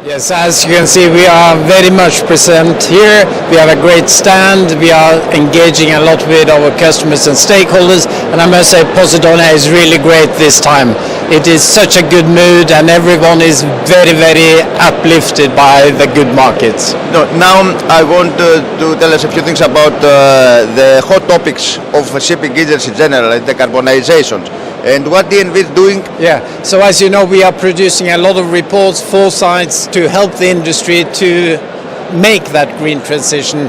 Yes, as you can see, we are very much present here. We have a great stand. We are engaging a lot with our customers and stakeholders. And I must say, Pοσειδωνία is really great this time. It is such a good mood and everyone is very, very uplifted by the good markets. Now I want to tell us a few things about the hot topics of shipping industry in general, and decarbonization. And what DNV is doing? Yeah, so as you know, we are producing a lot of reports, foresights to help the industry to make that green transition.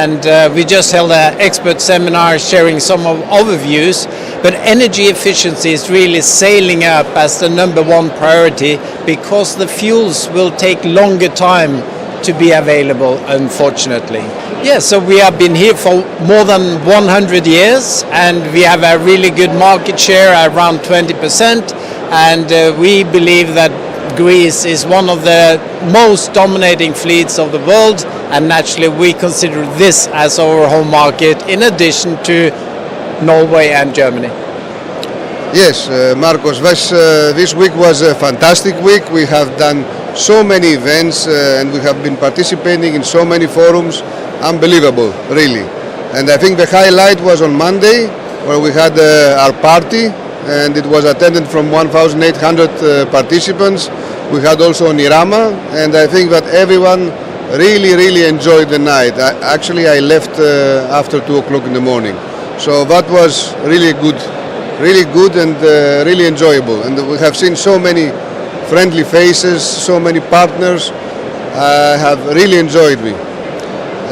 And we just held an expert seminar sharing some of our views, but energy efficiency is really sailing up as the #1 priority because the fuels will take longer time to be available, unfortunately. Yeah, so we have been here for more than 100 years and we have a really good market share, around 20%, and we believe that Greece is one of the most dominating fleets of the world, and naturally we consider this as our home market in addition to Norway and Germany. Yes, Marcos, this week was a fantastic week. We have done so many events and we have been participating in so many forums. Unbelievable, really. And I think the highlight was on Monday, where we had our party, and it was attended from 1,800 participants. We had also Nirama, and I think that everyone really enjoyed the night. Actually, I left after 2 o'clock in the morning. So that was really good and really enjoyable. And we have seen so many friendly faces, so many partners. I have really enjoyed me.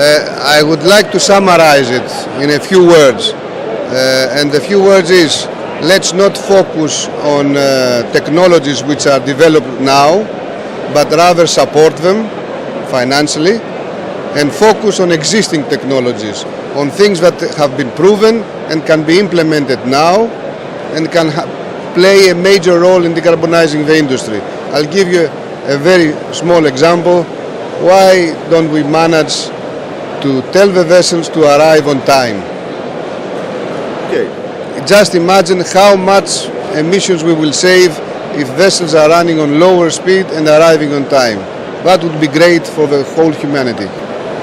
I would like to summarize it in a few words. And the few words is, let's not focus on technologies which are developed now, but rather support them financially and focus on existing technologies, on things that have been proven and can be implemented now and can play a major role in decarbonizing the industry. I'll give you a very small example. Why don't we manage to tell the vessels to arrive on time? Okay. Just imagine how much emissions we will save if vessels are running on lower speed and arriving on time. That would be great for the whole humanity.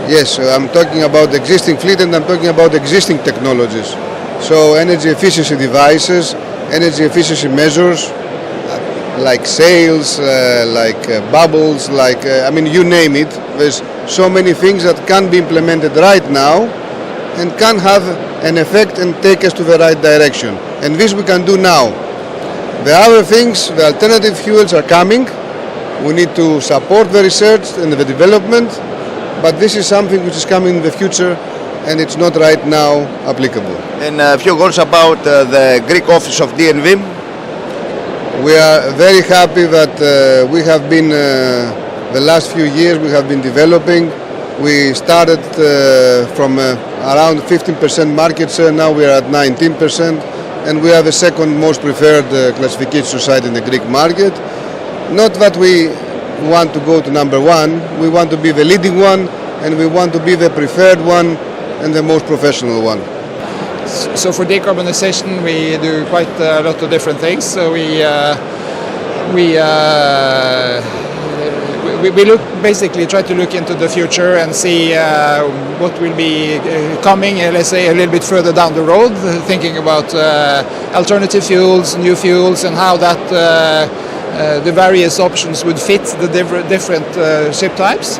Yes, I'm talking about the existing fleet and I'm talking about existing technologies. So energy efficiency devices, energy efficiency measures, like sails, like bubbles, like, I mean, you name it. There's so many things that can be implemented right now and can have an effect and take us to the right direction. And this we can do now. The other things, the alternative fuels are coming. We need to support the research and the development, but this is something which is coming in the future and it's not right now applicable. And a few words about the Greek office of DNV. We are very happy that we have been, the last few years we have been developing. We started from around 15% market share, now we are at 19%, and we are the second most preferred classification society in the Greek market. Not that we want to go to #1, we want to be the leading one, and we want to be the preferred one and the most professional one. So for decarbonization we do quite a lot of different things. So we look, basically try to look into the future and see what will be coming, let's say a little bit further down the road, thinking about alternative fuels, new fuels, and how that the various options would fit the different ship types.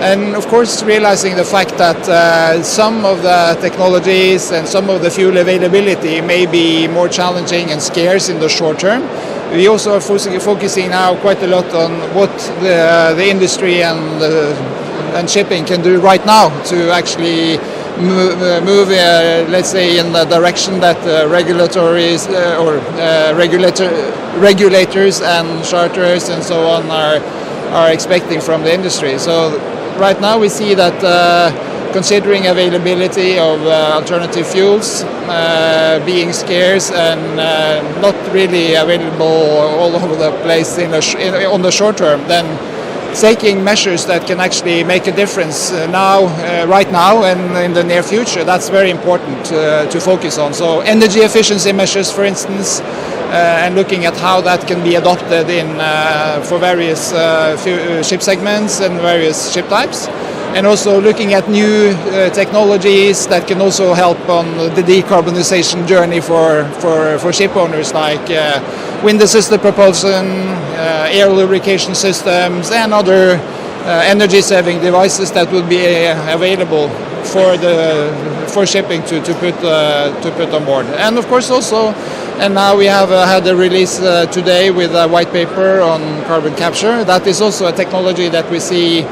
And of course, realizing the fact that some of the technologies and some of the fuel availability may be more challenging and scarce in the short term, we also are focusing now quite a lot on what the industry and shipping can do right now to actually move let's say, in the direction that regulators and charterers and so on are expecting from the industry. So right now we see that considering availability of alternative fuels being scarce and not really available all over the place on the short term, then taking measures that can actually make a difference right now and in the near future, that's very important to focus on. So energy efficiency measures, for instance, and looking at how that can be adopted for various ship segments and various ship types. And also looking at new technologies that can also help on the decarbonization journey for ship owners, like wind-assisted propulsion, air lubrication systems, and other energy-saving devices that would be available for shipping to put on board. And of course also, and now we have had a release today with a white paper on carbon capture. That is also a technology that we see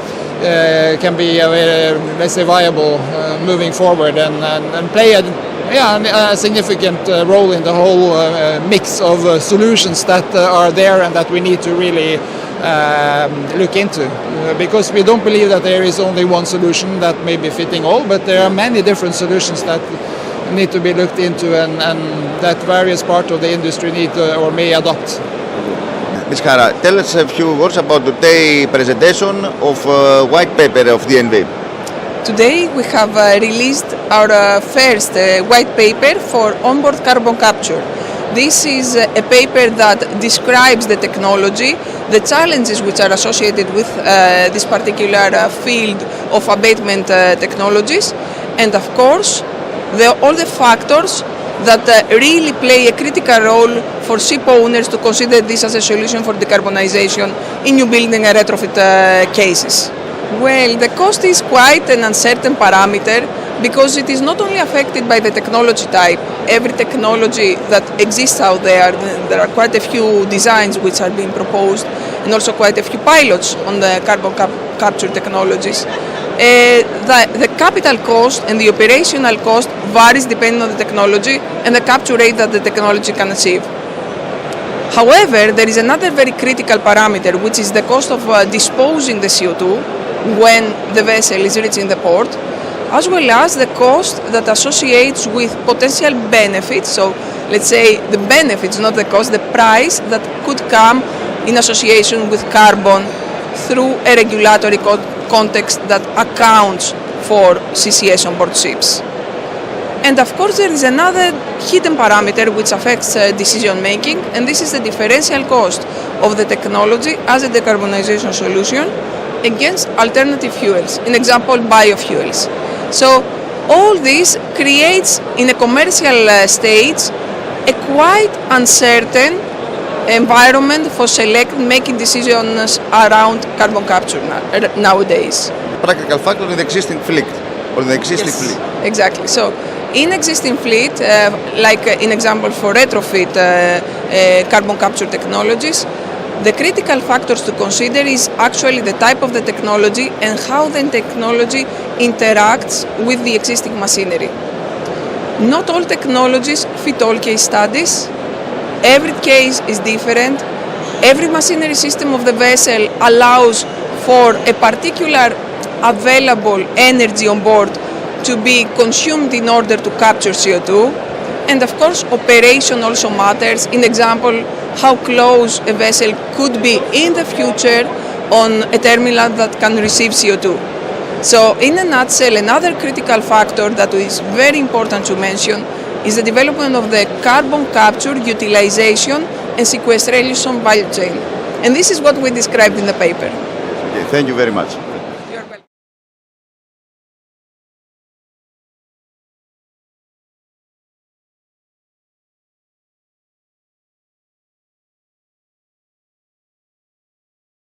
can be, let's say, viable moving forward and play a significant role in the whole mix of solutions that are there and that we need to really look into. Because we don't believe that there is only one solution that may be fitting all, but there are many different solutions that need to be looked into and that various parts of the industry need or may adopt. Ms. Χαρά, tell us a few words about today's presentation of white paper of DNV. Today we have released our first white paper for onboard carbon capture. This is a paper that describes the technology, the challenges which are associated with this particular field of abatement technologies, and of course all the factors that really play a critical role for ship owners to consider this as a solution for decarbonization in new building and retrofit cases. Well, the cost is quite an uncertain parameter because it is not only affected by the technology type. Every technology that exists out there are quite a few designs which are being proposed and also quite a few pilots on the carbon capture technologies. The capital cost and the operational cost varies depending on the technology and the capture rate that the technology can achieve. However, there is another very critical parameter, which is the cost of disposing the CO2 when the vessel is reaching the port, as well as the cost that associates with potential benefits. So let's say the benefits, not the cost, the price that could come in association with carbon through a regulatory context that accounts for CCS on board ships. And of course there is another hidden parameter which affects decision making, and this is the differential cost of the technology as a decarbonization solution against alternative fuels, in example biofuels. So all this creates in a commercial stage a quite uncertain environment for making decisions around carbon capture nowadays. Practical factor in the existing fleet or the existing fleet. Exactly. So in existing fleet, like in example for retrofit carbon capture technologies, the critical factors to consider is actually the type of the technology and how the technology interacts with the existing machinery. Not all technologies fit all case studies. Every case is different. Every machinery system of the vessel allows for a particular available energy on board to be consumed in order to capture CO2. And of course, operation also matters. In example, how close a vessel could be in the future on a terminal that can receive CO2. So in a nutshell, another critical factor that is very important to mention is the development of the carbon capture, utilization and sequestration value chain. And this is what we described in the paper. Okay, thank you very much.